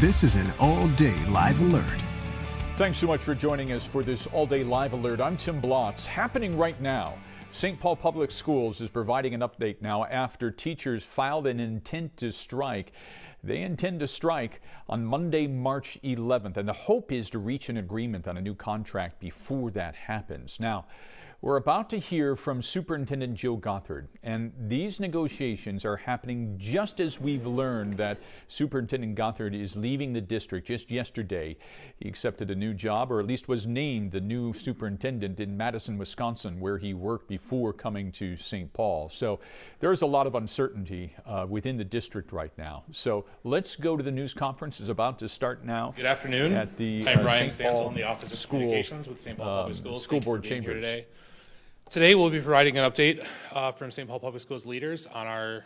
This is an all-day live alert. Thanks so much for joining us for this all-day live alert. I'm Tim Blotz. Happening right now, St. Paul Public Schools is providing an update now after teachers filed an intent to strike. They intend to strike on Monday, March 11th, and the hope is to reach an agreement on a new contract before that happens. Now, we're about to hear from Superintendent Joe Gothard, and these negotiations are happening just as we've learned that Superintendent Gothard is leaving the district just yesterday. He accepted a new job, or at least was named the new superintendent in Madison, Wisconsin, where he worked before coming to St. Paul. So there's a lot of uncertainty within the district right now. So let's go to the news conference. It's about to start now. Good afternoon. At the I'm Ryan St. Paul Stansel in the Office of Communications with St. Paul Public Schools. School Board Chambers. Today. Today we'll be providing an update from St. Paul Public Schools leaders on our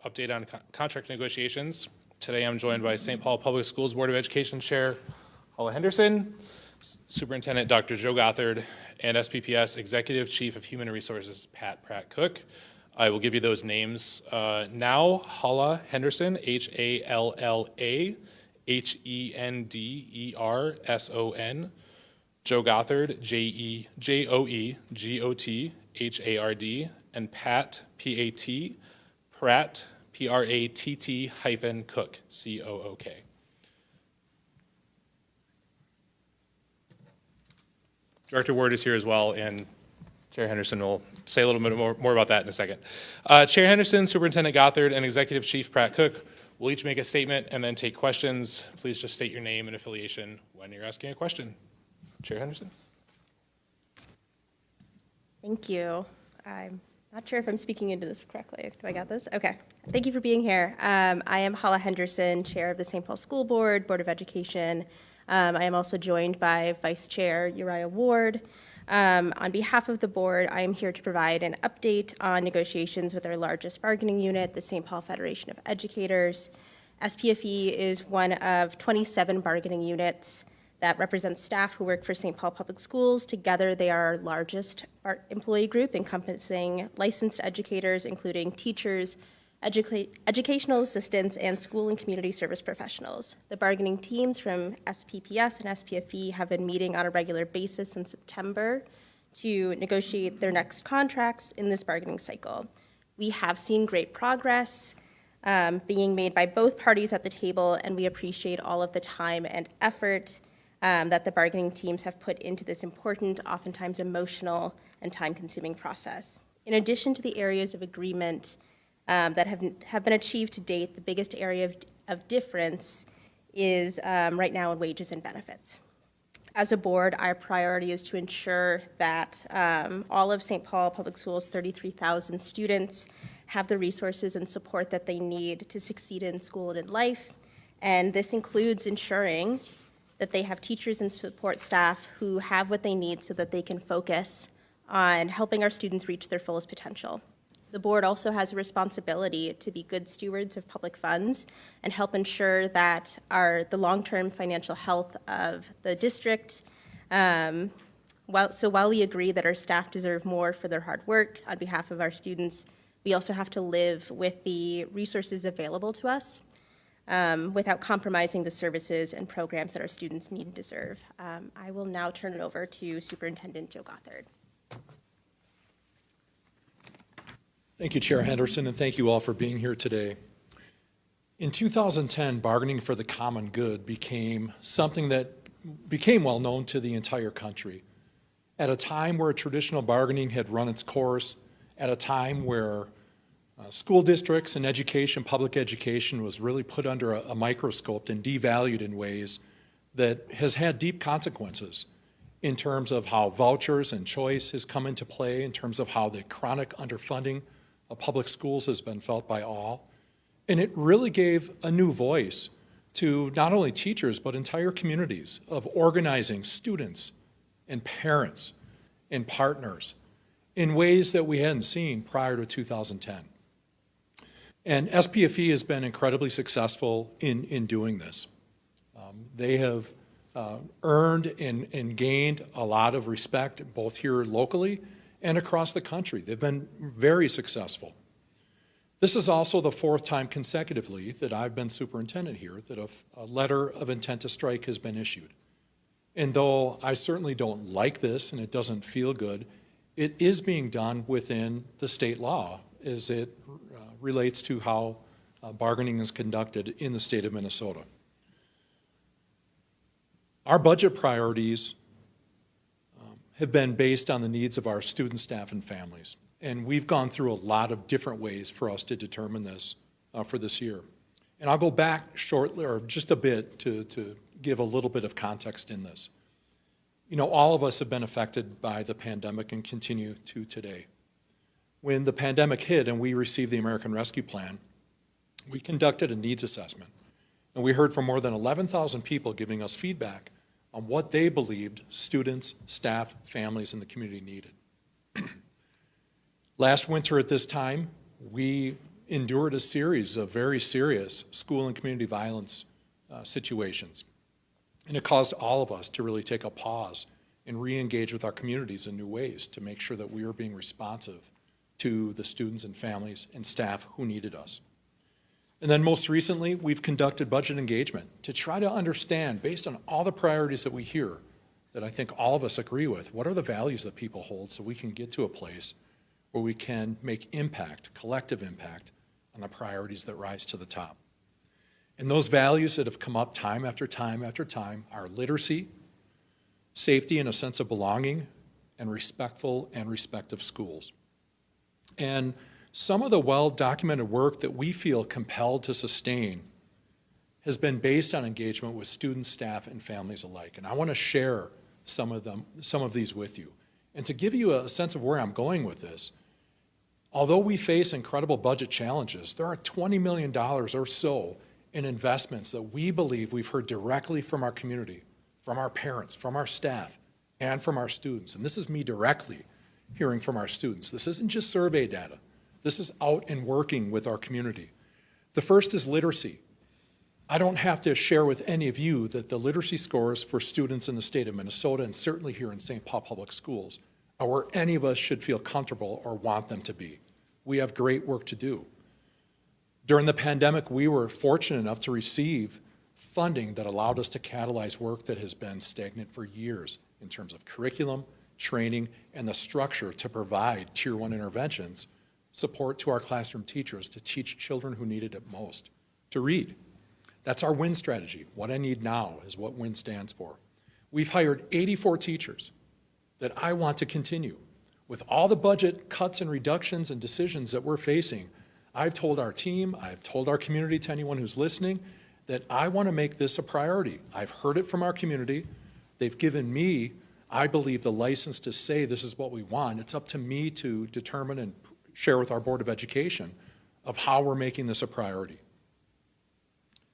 update on contract negotiations. Today I'm joined by St. Paul Public Schools Board of Education Chair Hala Henderson, Superintendent Dr. Joe Gothard, and SPPS Executive Chief of Human Resources Pat Pratt-Cook. I will give you those names now. Hala Henderson, H-A-L-L-A, Henderson. Joe Gothard, Joegothard, and Pat, P-A-T, Pratt, P-R-A-T-T hyphen Cook, C-O-O-K. Director Ward is here as well, and Chair Henderson will say a little bit more about that in a second. Chair Henderson, Superintendent Gothard, and Executive Chief Pratt-Cook will each make a statement and then take questions. Please just state your name and affiliation when you're asking a question. Chair Henderson. Thank you. I'm not sure if I'm speaking into this correctly. Do I got this? Okay. Thank you for being here. I am Hala Henderson, Chair of the St. Paul School Board, Board of Education. I am also joined by Vice Chair Uriah Ward. On behalf of the board, I am here to provide an update on negotiations with our largest bargaining unit, the St. Paul Federation of Educators. SPFE is one of 27 bargaining units that represents staff who work for St. Paul Public Schools. Together, they are our largest employee group, encompassing licensed educators, including teachers, educational assistants, and school and community service professionals. The bargaining teams from SPPS and SPFE have been meeting on a regular basis in September to negotiate their next contracts in this bargaining cycle. We have seen great progress being made by both parties at the table, and we appreciate all of the time and effort that the bargaining teams have put into this important, oftentimes emotional and time-consuming process. In addition to the areas of agreement that have been achieved to date, the biggest area of difference is right now in wages and benefits. As a board, our priority is to ensure that all of St. Paul Public Schools' 33,000 students have the resources and support that they need to succeed in school and in life, and this includes ensuring that they have teachers and support staff who have what they need so that they can focus on helping our students reach their fullest potential. The board also has a responsibility to be good stewards of public funds and help ensure that the long-term financial health of the district. While we agree that our staff deserve more for their hard work on behalf of our students, we also have to live with the resources available to us without compromising the services and programs that our students need and deserve. I will now turn it over to Superintendent Joe Gothard. Thank you, Chair Henderson, and thank you all for being here today. In 2010, bargaining for the common good became something that became well known to the entire country. At a time where traditional bargaining had run its course, at a time where school districts and education, public education, was really put under a microscope and devalued in ways that has had deep consequences in terms of how vouchers and choice has come into play, in terms of how the chronic underfunding of public schools has been felt by all. And it really gave a new voice to not only teachers, but entire communities of organizing students and parents and partners in ways that we hadn't seen prior to 2010. And SPFE has been incredibly successful in doing this. They have earned and gained a lot of respect both here locally and across the country. They've been very successful. This is also the fourth time consecutively that I've been superintendent here that a letter of intent to strike has been issued. And though I certainly don't like this and it doesn't feel good, it is being done within the state law as it relates to how bargaining is conducted in the state of Minnesota. Our budget priorities have been based on the needs of our students, staff, and families. And we've gone through a lot of different ways for us to determine this for this year. And I'll go back shortly, or just a bit, to give a little bit of context in this. You know, all of us have been affected by the pandemic and continue to today. When the pandemic hit and we received the American Rescue Plan, we conducted a needs assessment. And we heard from more than 11,000 people giving us feedback on what they believed students, staff, families, and the community needed. Last winter at this time, we endured a series of very serious school and community violence situations. And it caused all of us to really take a pause and re-engage with our communities in new ways to make sure that we were being responsive to the students and families and staff who needed us. And then most recently, we've conducted budget engagement to try to understand, based on all the priorities that we hear, that I think all of us agree with, what are the values that people hold so we can get to a place where we can make impact, collective impact, on the priorities that rise to the top. And those values that have come up time after time after time are literacy, safety and a sense of belonging, and respectful and respective schools. And some of the well-documented work that we feel compelled to sustain has been based on engagement with students, staff, and families alike. And I want to share some of these with you. And to give you a sense of where I'm going with this, although we face incredible budget challenges, there are $20 million or so in investments that we believe we've heard directly from our community, from our parents, from our staff, and from our students. And this is me directly hearing from our students. This isn't just survey data. This is out and working with our community. The first is literacy. I don't have to share with any of you that the literacy scores for students in the state of Minnesota, and certainly here in St. Paul Public Schools, are where any of us should feel comfortable or want them to be. We have great work to do. During the pandemic, we were fortunate enough to receive funding that allowed us to catalyze work that has been stagnant for years in terms of curriculum, training, and the structure to provide Tier 1 interventions, support to our classroom teachers to teach children who needed it most to read. That's our WIN strategy. What I need now is what WIN stands for. We've hired 84 teachers that I want to continue. With all the budget cuts and reductions and decisions that we're facing, I've told our team, I've told our community, to anyone who's listening, that I want to make this a priority. I've heard it from our community. They've given me, I believe, the license to say this is what we want. It's up to me to determine and share with our Board of Education of how we're making this a priority.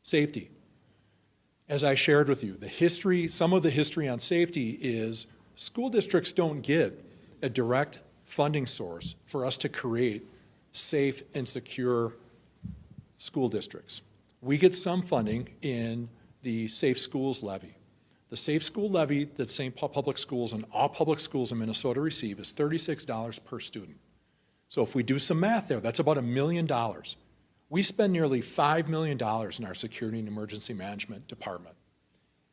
Safety. As I shared with you, the history, some of the history on safety is school districts don't get a direct funding source for us to create safe and secure school districts. We get some funding in the Safe Schools Levy. The Safe School Levy that St. Paul Public Schools and all public schools in Minnesota receive is $36 per student. So if we do some math there, that's about $1 million. We spend nearly $5 million in our Security and Emergency Management department.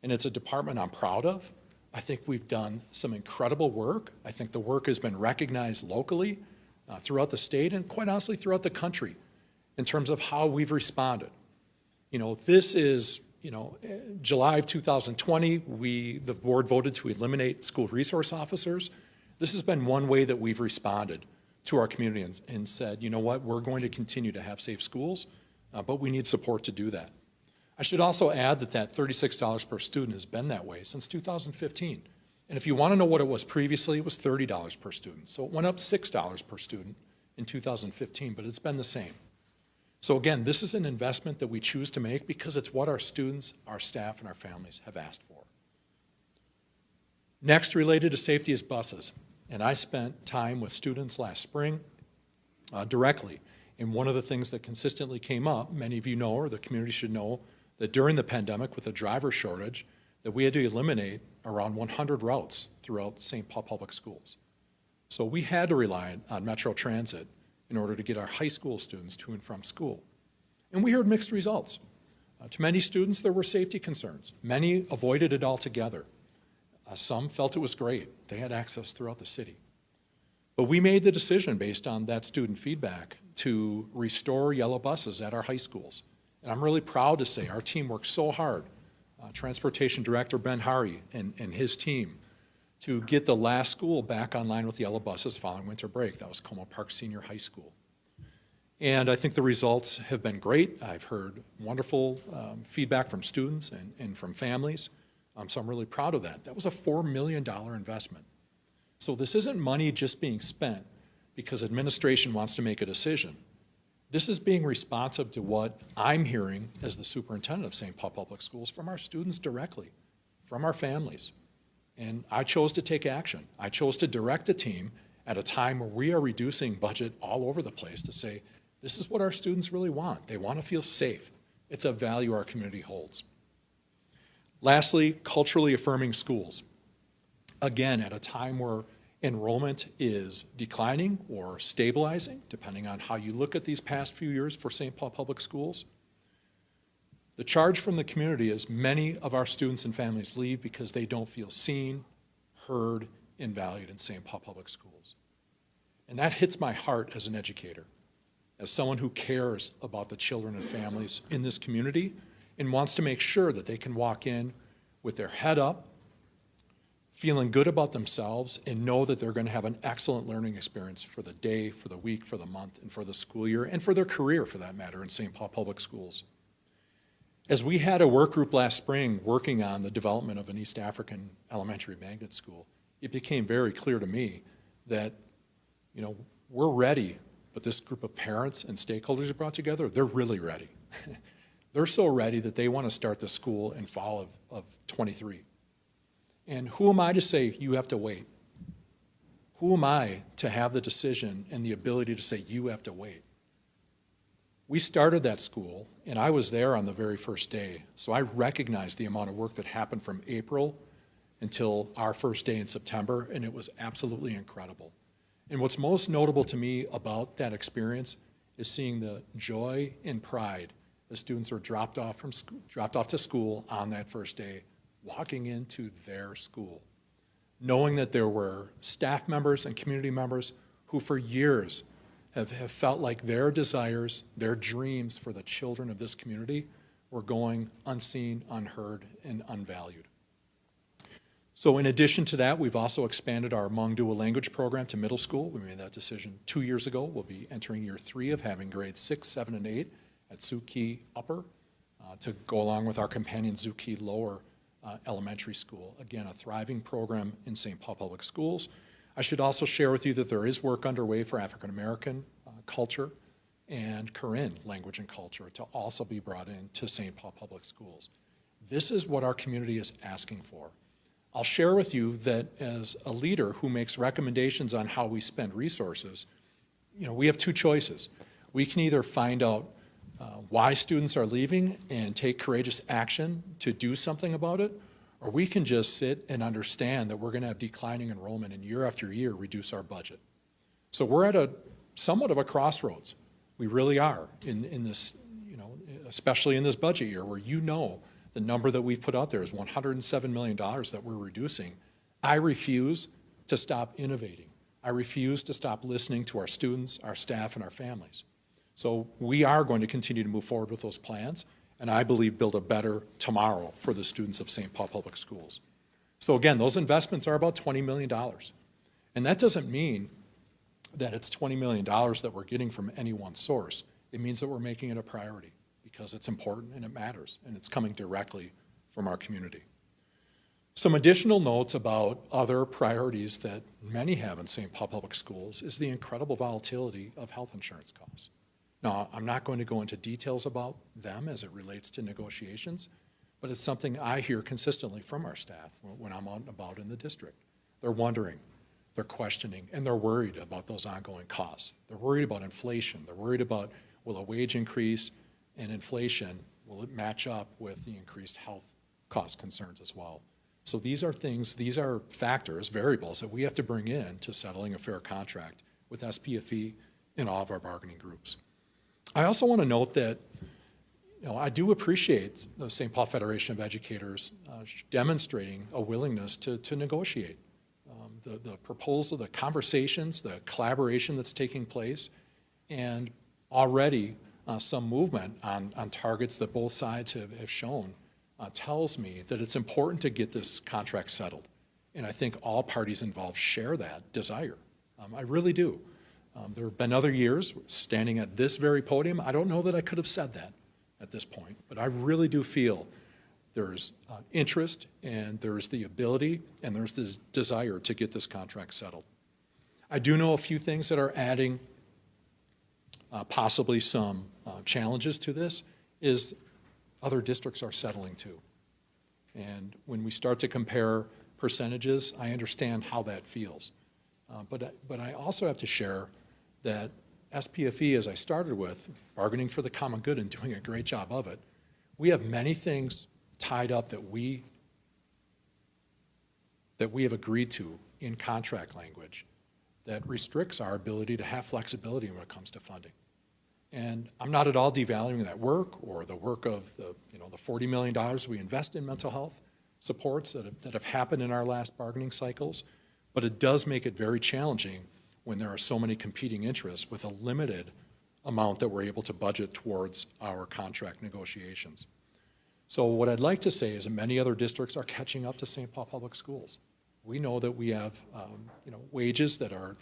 And it's a department I'm proud of. I think we've done some incredible work. I think the work has been recognized locally throughout the state and quite honestly throughout the country in terms of how we've responded. You know, this is, July of 2020, the board voted to eliminate school resource officers. This has been one way that we've responded to our community and said, you know what, we're going to continue to have safe schools, but we need support to do that. I should also add that $36 per student has been that way since 2015. And if you want to know what it was previously, it was $30 per student. So it went up $6 per student in 2015, but it's been the same. So again, this is an investment that we choose to make because it's what our students, our staff, and our families have asked for. Next, related to safety, is buses. And I spent time with students last spring directly. And one of the things that consistently came up, many of you know, or the community should know, that during the pandemic with a driver shortage, that we had to eliminate around 100 routes throughout St. Paul Public Schools. So we had to rely on Metro Transit in order to get our high school students to and from school. And we heard mixed results. To many students, there were safety concerns. Many avoided it altogether. Some felt it was great. They had access throughout the city. But we made the decision based on that student feedback to restore yellow buses at our high schools. And I'm really proud to say our team worked so hard, Transportation Director Ben Hari and his team, to get the last school back online with yellow buses following winter break. That was Como Park Senior High School. And I think the results have been great. I've heard wonderful feedback from students and from families. So I'm really proud of that. That was a $4 million investment. So this isn't money just being spent because administration wants to make a decision. This is being responsive to what I'm hearing as the superintendent of St. Paul Public Schools from our students directly, from our families. And I chose to take action. I chose to direct a team at a time where we are reducing budget all over the place to say, this is what our students really want. They want to feel safe. It's a value our community holds. Lastly, culturally affirming schools. Again, at a time where enrollment is declining or stabilizing, depending on how you look at these past few years for St. Paul Public Schools, the charge from the community is many of our students and families leave because they don't feel seen, heard, and valued in St. Paul Public Schools. And that hits my heart as an educator, as someone who cares about the children and families in this community and wants to make sure that they can walk in with their head up, feeling good about themselves, and know that they're going to have an excellent learning experience for the day, for the week, for the month, and for the school year, and for their career, for that matter, in St. Paul Public Schools. As we had a work group last spring working on the development of an East African elementary magnet school, it became very clear to me that, we're ready, but this group of parents and stakeholders are brought together, they're really ready. They're so ready that they want to start the school in fall of 23. And who am I to say you have to wait? Who am I to have the decision and the ability to say you have to wait? We started that school, and I was there on the very first day, so I recognized the amount of work that happened from April until our first day in September, and it was absolutely incredible. And what's most notable to me about that experience is seeing the joy and pride the students are dropped off to school on that first day, walking into their school, knowing that there were staff members and community members who for years have felt like their desires, their dreams for the children of this community were going unseen, unheard, and unvalued. So in addition to that, we've also expanded our Hmong dual language program to middle school. We made that decision 2 years ago. We'll be entering year 3 of having grades 6, 7, and 8 at Zuki Upper to go along with our companion Zuki Lower elementary school. Again, a thriving program in St. Paul Public Schools. I should also share with you that there is work underway for African American culture and Karen language and culture to also be brought into St. Paul Public Schools. This is what our community is asking for. I'll share with you that as a leader who makes recommendations on how we spend resources, we have 2 choices. We can either find out why students are leaving and take courageous action to do something about it, or we can just sit and understand that we're going to have declining enrollment and year after year reduce our budget. So we're at somewhat of a crossroads. We really are in this, especially in this budget year where the number that we've put out there is $107 million that we're reducing. I refuse to stop innovating. I refuse to stop listening to our students, our staff, and our families. So we are going to continue to move forward with those plans, and I believe build a better tomorrow for the students of St. Paul Public Schools. So again, those investments are about $20 million. And that doesn't mean that it's $20 million that we're getting from any one source. It means that we're making it a priority because it's important and it matters, and it's coming directly from our community. Some additional notes about other priorities that many have in St. Paul Public Schools is the incredible volatility of health insurance costs. Now, I'm not going to go into details about them as it relates to negotiations, but it's something I hear consistently from our staff when I'm out and about in the district. They're wondering, they're questioning, and they're worried about those ongoing costs. They're worried about inflation. They're worried about, will a wage increase and inflation, will it match up with the increased health cost concerns as well? So these are factors, variables that we have to bring in to settling a fair contract with SPFE in all of our bargaining groups. I also want to note that I do appreciate the St. Paul Federation of Educators demonstrating a willingness to negotiate. The proposal, the conversations, the collaboration that's taking place, and already some movement on targets that both sides have shown tells me that it's important to get this contract settled. And I think all parties involved share that desire. I really do. There have been other years standing at this very podium. I don't know that I could have said that at this point, but I really do feel there's interest and there's the ability and there's this desire to get this contract settled. I do know a few things that are adding possibly some challenges to this is other districts are settling too. And when we start to compare percentages, I understand how that feels. But I also have to share that SPFE, as I started with, bargaining for the common good and doing a great job of it, we have many things tied up that we have agreed to in contract language that restricts our ability to have flexibility when it comes to funding. And I'm not at all devaluing that work or the work of the $40 million we invest in mental health supports that have happened in our last bargaining cycles, but it does make it very challenging when there are so many competing interests with a limited amount that we're able to budget towards our contract negotiations. So what I'd like to say is that many other districts are catching up to St. Paul Public Schools. We know that we have wages that are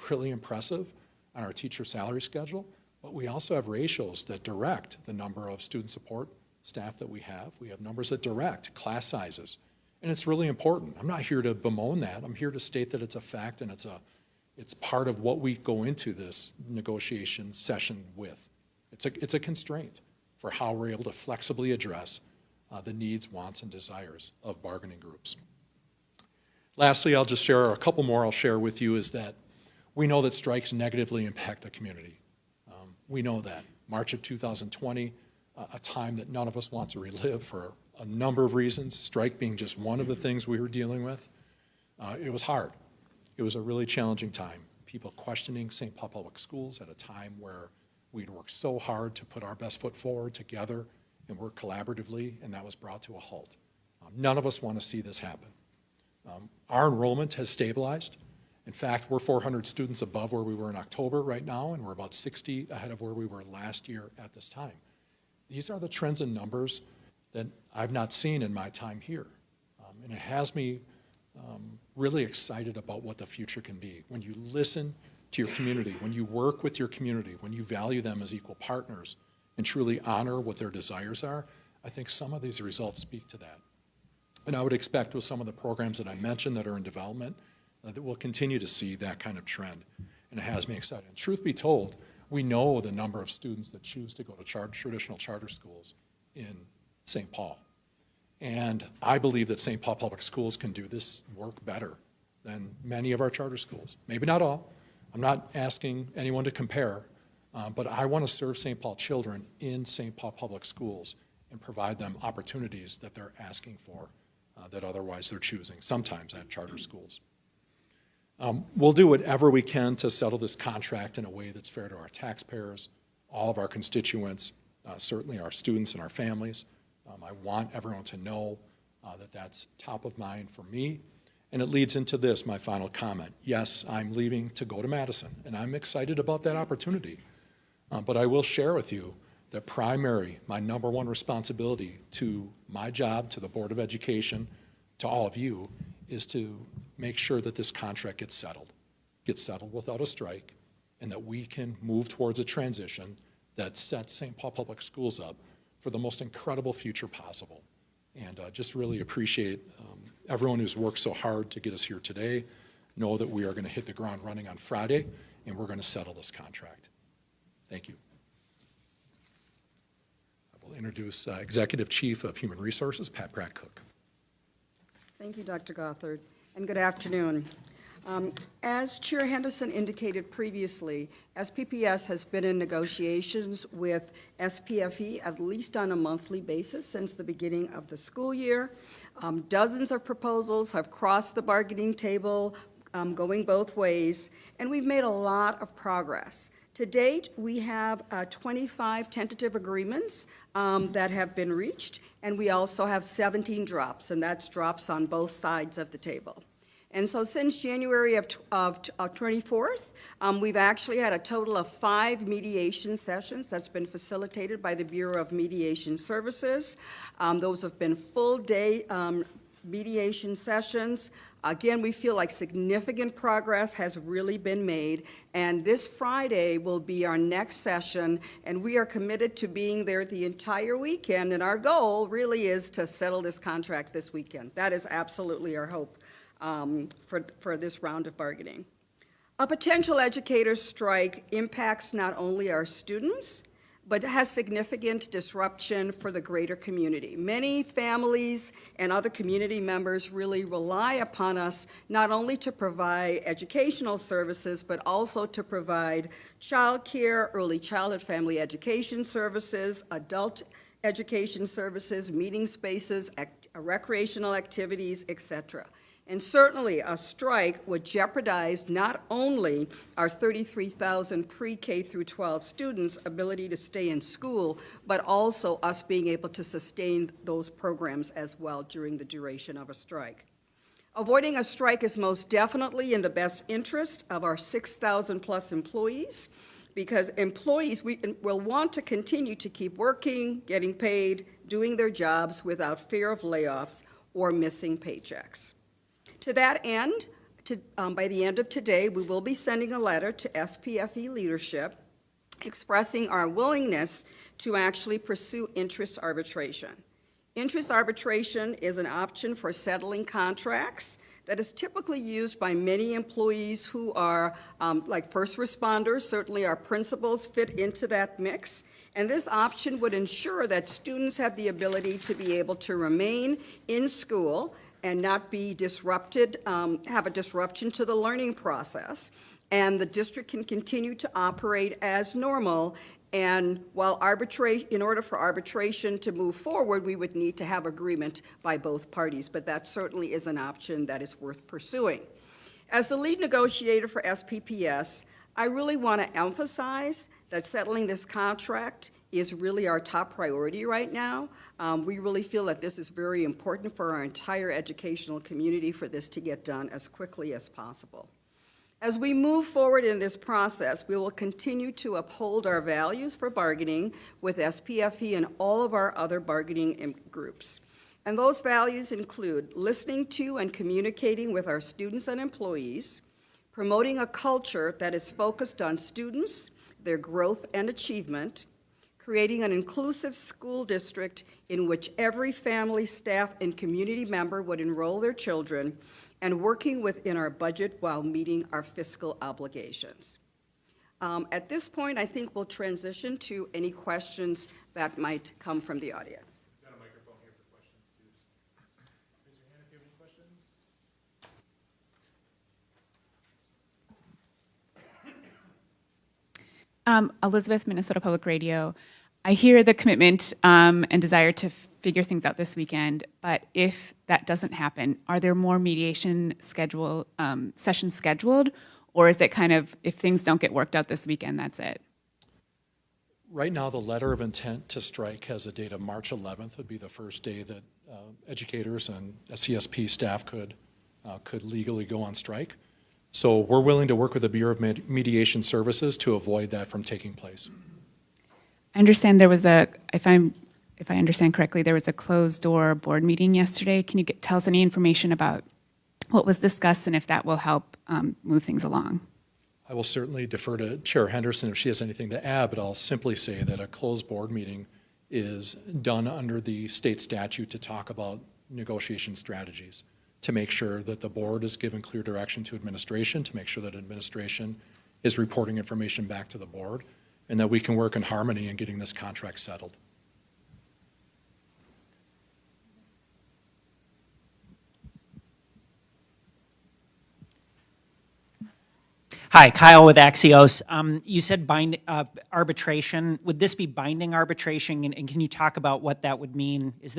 really impressive on our teacher salary schedule, but we also have ratios that direct the number of student support staff that we have. We have numbers that direct class sizes, and it's really important. I'm not here to bemoan that. I'm here to state that it's a fact and it's part of what we go into this negotiation session with. It's a constraint for how we're able to flexibly address the needs, wants, and desires of bargaining groups. Lastly, I'll just share a couple more I'll share with you is that we know that strikes negatively impact the community. We know that. March of 2020, a time that none of us want to relive for a number of reasons, strike being just one of the things we were dealing with. It was hard. It was a really challenging time. People questioning St. Paul Public Schools at a time where we'd worked so hard to put our best foot forward together and work collaboratively, and that was brought to a halt. None of us want to see this happen. Our enrollment has stabilized. In fact, we're 400 students above where we were in October right now, and we're about 60 ahead of where we were last year at this time. These are the trends and numbers that I've not seen in my time here. And it has me really excited about what the future can be. When you listen to your community, when you work with your community, when you value them as equal partners and truly honor what their desires are, I think some of these results speak to that. And I would expect with some of the programs that I mentioned that are in development, that we'll continue to see that kind of trend. And it has me excited. And truth be told, we know the number of students that choose to go to traditional charter schools in St. Paul. And I believe that St. Paul Public Schools can do this work better than many of our charter schools. Maybe not all. I'm not asking anyone to compare, but I want to serve St. Paul children in St. Paul Public Schools and provide them opportunities that they're asking for that otherwise they're choosing, sometimes at charter schools. We'll do whatever we can to settle this contract in a way that's fair to our taxpayers, all of our constituents, certainly our students and our families. I want everyone to know that that's top of mind for me. And it leads into this, my final comment. Yes, I'm leaving to go to Madison, and I'm excited about that opportunity. But I will share with you that my number one responsibility to my job, to the Board of Education, to all of you, is to make sure that this contract gets settled without a strike, and that we can move towards a transition that sets St. Paul Public Schools up for the most incredible future possible. And just really appreciate everyone who's worked so hard to get us here today. Know that we are going to hit the ground running on Friday, and we're going to settle this contract. Thank you. I will introduce Executive Chief of Human Resources, Pat Pratt-Cook. Thank you, Dr. Gothard, and good afternoon. As Chair Henderson indicated previously, SPPS has been in negotiations with SPFE at least on a monthly basis since the beginning of the school year. Dozens of proposals have crossed the bargaining table, going both ways, and we've made a lot of progress. To date, we have 25 tentative agreements that have been reached, and we also have 17 drops, and that's drops on both sides of the table. And so since January of 24th, we've actually had a total of 5 mediation sessions that's been facilitated by the Bureau of Mediation Services. Those have been full-day mediation sessions. Again, we feel like significant progress has really been made, and this Friday will be our next session, and we are committed to being there the entire weekend, and our goal really is to settle this contract this weekend. That is absolutely our hope for this round of bargaining. A potential educators' strike impacts not only our students, but has significant disruption for the greater community. Many families and other community members really rely upon us not only to provide educational services, but also to provide child care, early childhood family education services, adult education services, meeting spaces, recreational activities, etc. And certainly a strike would jeopardize not only our 33,000 pre-K through 12 students' ability to stay in school, but also us being able to sustain those programs as well during the duration of a strike. Avoiding a strike is most definitely in the best interest of our 6,000 plus employees, because employees will want to continue to keep working, getting paid, doing their jobs without fear of layoffs or missing paychecks. To that end, by the end of today, we will be sending a letter to SPFE leadership expressing our willingness to actually pursue interest arbitration. Interest arbitration is an option for settling contracts that is typically used by many employees who are like first responders. Certainly our principals fit into that mix. And this option would ensure that students have the ability to be able to remain in school and not be disrupted, have a disruption to the learning process. And the district can continue to operate as normal. And while in order for arbitration to move forward, we would need to have agreement by both parties. But that certainly is an option that is worth pursuing. As the lead negotiator for SPPS, I really want to emphasize that settling this contract is really our top priority right now. We really feel that this is very important for our entire educational community for this to get done as quickly as possible. As we move forward in this process, we will continue to uphold our values for bargaining with SPFE and all of our other bargaining groups. And those values include listening to and communicating with our students and employees, promoting a culture that is focused on students, their growth and achievement, creating an inclusive school district in which every family, staff, and community member would enroll their children, and working within our budget while meeting our fiscal obligations. At this point, I think we'll transition to any questions that might come from the audience. Got a microphone here for questions too. Raise your hand if you have any questions. Elizabeth, Minnesota Public Radio. I hear the commitment and desire to figure things out this weekend, but if that doesn't happen, are there more mediation sessions scheduled, or is it kind of, if things don't get worked out this weekend, that's it? Right now, the letter of intent to strike has a date of March 11th. Would be the first day that educators and CSP staff could legally go on strike. So we're willing to work with the Bureau of Mediation Services to avoid that from taking place. I understand there was if I understand correctly, there was a closed-door board meeting yesterday. Can you tell us any information about what was discussed and if that will help move things along? I will certainly defer to Chair Henderson if she has anything to add, but I'll simply say that a closed board meeting is done under the state statute to talk about negotiation strategies, to make sure that the board is given clear direction to administration, to make sure that administration is reporting information back to the board, and that we can work in harmony in getting this contract settled. Hi, Kyle with Axios. You said arbitration. Would this be binding arbitration? And can you talk about what that would mean? Is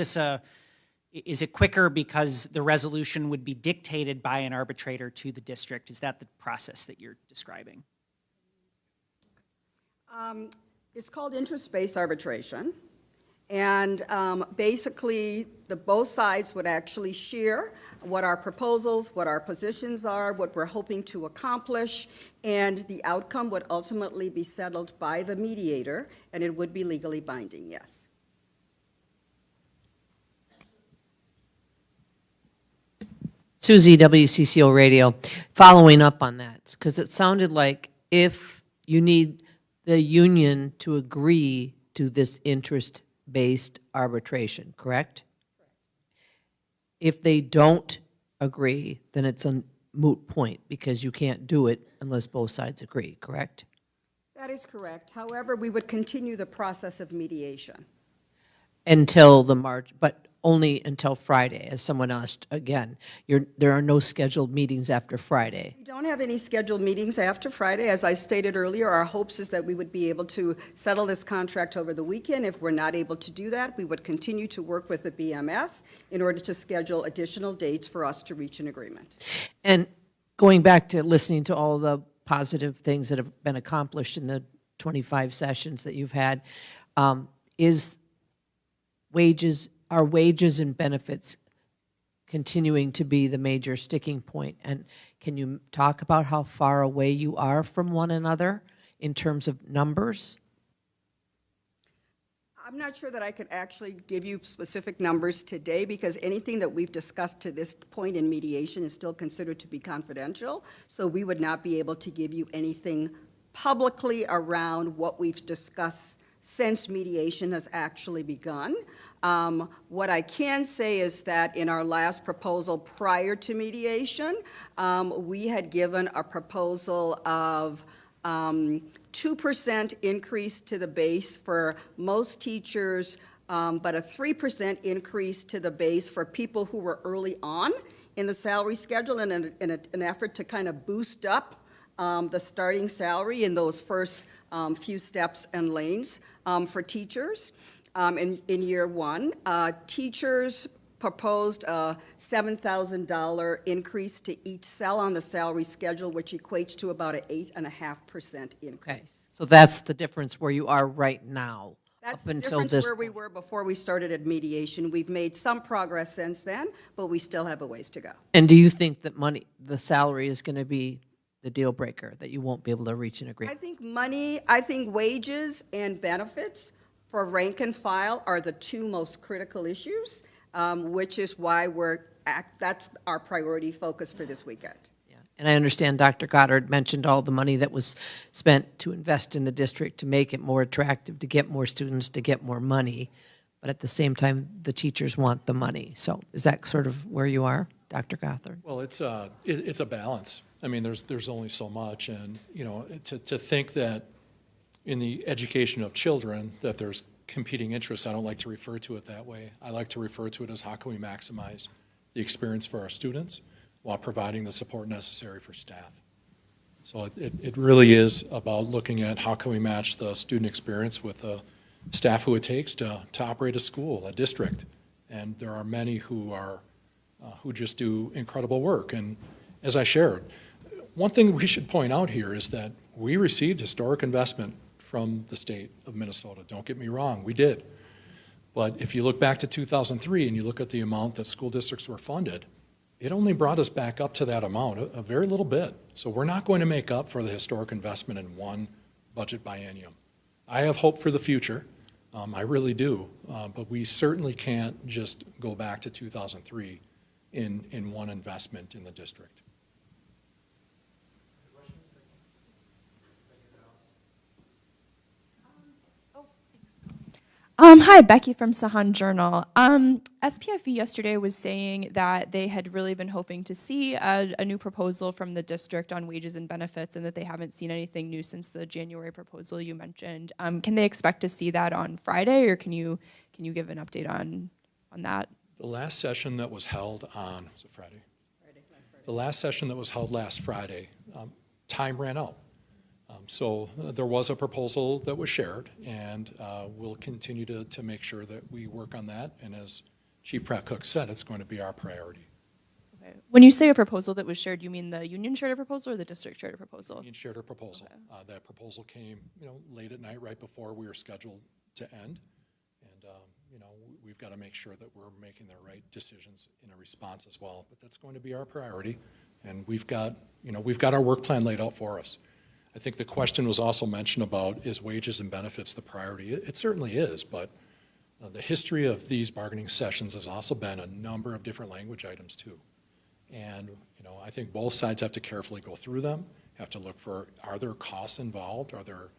it quicker because the resolution would be dictated by an arbitrator to the district? Is that the process that you're describing? It's called interest-based arbitration. And basically, both sides would actually share what our proposals, what our positions are, what we're hoping to accomplish, and the outcome would ultimately be settled by the mediator, and it would be legally binding, yes. Susie, WCCO Radio, following up on that, because it sounded like if you need the union to agree to this interest-based arbitration, correct? If they don't agree, then it's a moot point because you can't do it unless both sides agree, correct? That is correct. However, we would continue the process of mediation. Until the March, but only until Friday, as someone asked again. There are no scheduled meetings after Friday. We don't have any scheduled meetings after Friday. As I stated earlier, our hopes is that we would be able to settle this contract over the weekend. If we're not able to do that, we would continue to work with the BMS in order to schedule additional dates for us to reach an agreement. And going back to listening to all the positive things that have been accomplished in the 25 sessions that you've had, are wages and benefits continuing to be the major sticking point? And can you talk about how far away you are from one another in terms of numbers? I'm not sure that I could actually give you specific numbers today because anything that we've discussed to this point in mediation is still considered to be confidential. So we would not be able to give you anything publicly around what we've discussed since mediation has actually begun. What I can say is that in our last proposal prior to mediation, we had given a proposal of 2% increase to the base for most teachers, but a 3% increase to the base for people who were early on in the salary schedule in an effort to kind of boost up the starting salary in those first few steps and lanes for teachers. In year one, teachers proposed a $7,000 increase to each cell on the salary schedule, which equates to about an 8.5% increase. Okay, so that's the difference where you are right now. That's up the until difference this where we point. were before we started at mediation. We've made some progress since then, but we still have a ways to go. And do you think that the salary is going to be the deal breaker, that you won't be able to reach an agreement? I think wages and benefits for rank and file are the two most critical issues, which is why that's our priority focus for this weekend. Yeah. And I understand Dr. Goddard mentioned all the money that was spent to invest in the district to make it more attractive, to get more students, to get more money. But at the same time, the teachers want the money. So is that sort of where you are, Dr. Gothard? Well, it's a balance. I mean, there's only so much, and to think that in the education of children that there's competing interests, I don't like to refer to it that way. I like to refer to it as how can we maximize the experience for our students while providing the support necessary for staff. So it really is about looking at how can we match the student experience with the staff who it takes to operate a school, a district. And there are many who just do incredible work. And as I shared, one thing we should point out here is that we received historic investment from the state of Minnesota. Don't get me wrong, we did. But if you look back to 2003 and you look at the amount that school districts were funded, it only brought us back up to that amount, a very little bit. So we're not going to make up for the historic investment in one budget biennium. I have hope for the future, I really do, but we certainly can't just go back to 2003 in one investment in the district. Hi, Becky from Sahan Journal. SPFE yesterday was saying that they had really been hoping to see a new proposal from the district on wages and benefits, and that they haven't seen anything new since the January proposal you mentioned. Can they expect to see that on Friday, or can you give an update on that? The last session that was held on, was it Friday? Last Friday. The last session that was held last Friday, time ran out. So there was a proposal that was shared, and we'll continue to make sure that we work on that. And as Chief Pratt Cook said, it's going to be our priority. Okay. When you say a proposal that was shared, you mean the union shared a proposal or the district shared a proposal? Union shared a proposal. Okay. That proposal came, late at night, right before we were scheduled to end. And, we've got to make sure that we're making the right decisions in a response as well. But that's going to be our priority. And we've got our work plan laid out for us. I think the question was also mentioned about, is wages and benefits the priority? It certainly is, but the history of these bargaining sessions has also been a number of different language items too. And, I think both sides have to carefully go through them, have to look for, are there costs involved? Are there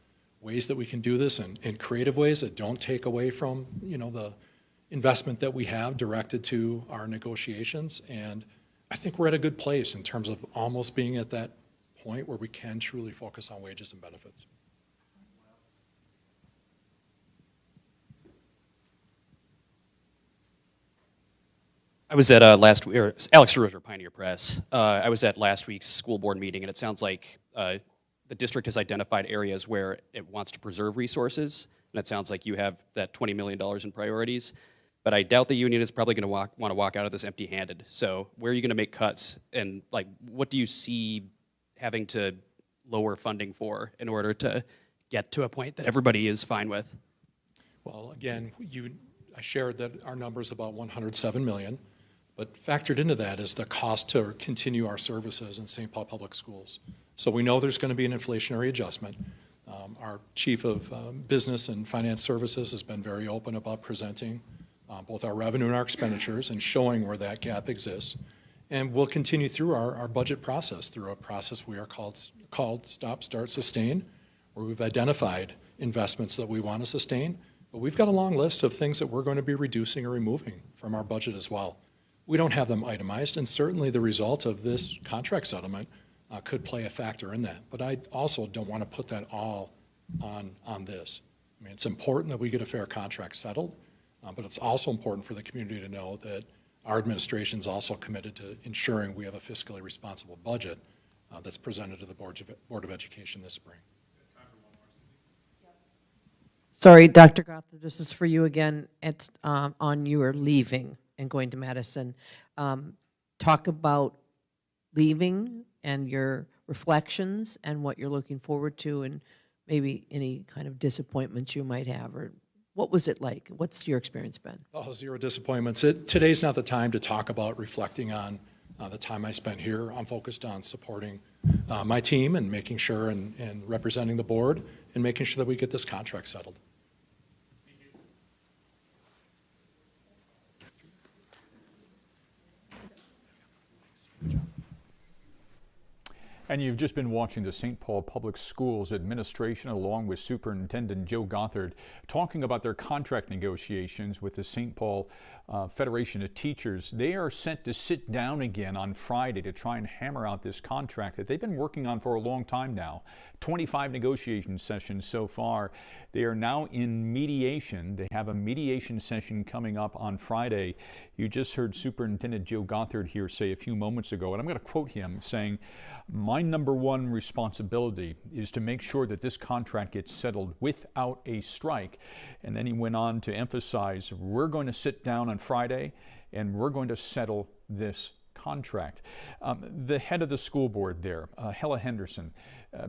ways that we can do this in creative ways that don't take away from, the investment that we have directed to our negotiations? And I think we're at a good place in terms of almost being at that point where we can truly focus on wages and benefits. I was at Alex DeRosa, Pioneer Press. I was at last week's school board meeting, and it sounds like the district has identified areas where it wants to preserve resources, and it sounds like you have that $20 million in priorities. But I doubt the union is probably going to want to walk out of this empty-handed. So where are you going to make cuts, and what do you see having to lower funding for in order to get to a point that everybody is fine with? Well, again, I shared that our number is about $107 million. But factored into that is the cost to continue our services in St. Paul Public Schools. So we know there's going to be an inflationary adjustment. Our chief of business and finance services has been very open about presenting both our revenue and our expenditures and showing where that gap exists. And we'll continue through our budget process, through a process we are called Stop, Start, Sustain, where we've identified investments that we want to sustain. But we've got a long list of things that we're going to be reducing or removing from our budget as well. We don't have them itemized, and certainly the result of this contract settlement could play a factor in that. But I also don't want to put that all on this. I mean, it's important that we get a fair contract settled, but it's also important for the community to know that our administration is also committed to ensuring we have a fiscally responsible budget that's presented to the Board of Education this spring. Sorry, Dr. Gothard, this is for you again. It's on your leaving and going to Madison. Talk about leaving and your reflections and what you're looking forward to, and maybe any kind of disappointments you might have, or what was it like? What's your experience been? Oh, zero disappointments. Today's not the time to talk about reflecting on the time I spent here. I'm focused on supporting my team and making sure and representing the board and making sure that we get this contract settled. And you've just been watching the St. Paul Public Schools administration along with Superintendent Joe Gothard talking about their contract negotiations with the St. Paul Federation of Teachers. They are set to sit down again on Friday to try and hammer out this contract that they've been working on for a long time now. 25 negotiation sessions so far. They are now in mediation. They have a mediation session coming up on Friday. You just heard Superintendent Joe Gothard here say a few moments ago, and I'm going to quote him saying, "My number one responsibility is to make sure that this contract gets settled without a strike." And then he went on to emphasize, we're going to sit down on Friday and we're going to settle this contract. The head of the school board there, Hella Henderson,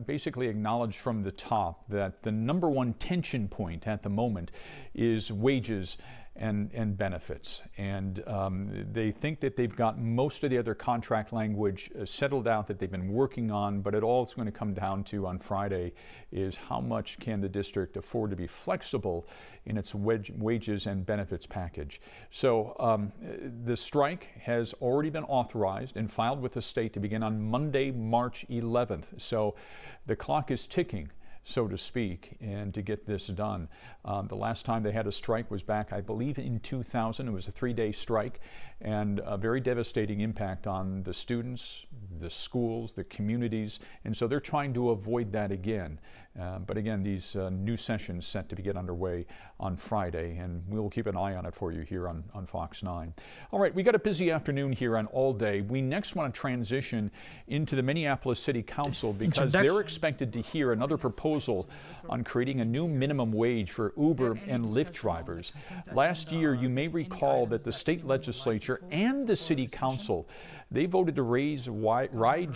basically acknowledged from the top that the number one tension point at the moment is wages and benefits. And they think that they've got most of the other contract language settled out that they've been working on, but it all is going to come down to on Friday is how much can the district afford to be flexible in its wages and benefits package. So the strike has already been authorized and filed with the state to begin on Monday, March 11th. So the clock is ticking, so to speak, and to get this done. The last time they had a strike was back, I believe, in 2000. It was a 3-day strike and a very devastating impact on the students, the schools, the communities, and so they're trying to avoid that again. But again, these new sessions set to get underway on Friday, and we'll keep an eye on it for you here on Fox 9. All right, we got a busy afternoon here on All Day. We next want to transition into the Minneapolis City Council because they're expected to hear another proposal on creating a new minimum wage for Uber and Lyft drivers. Last year, you may recall that the state legislature and the City Council, they voted to raise ride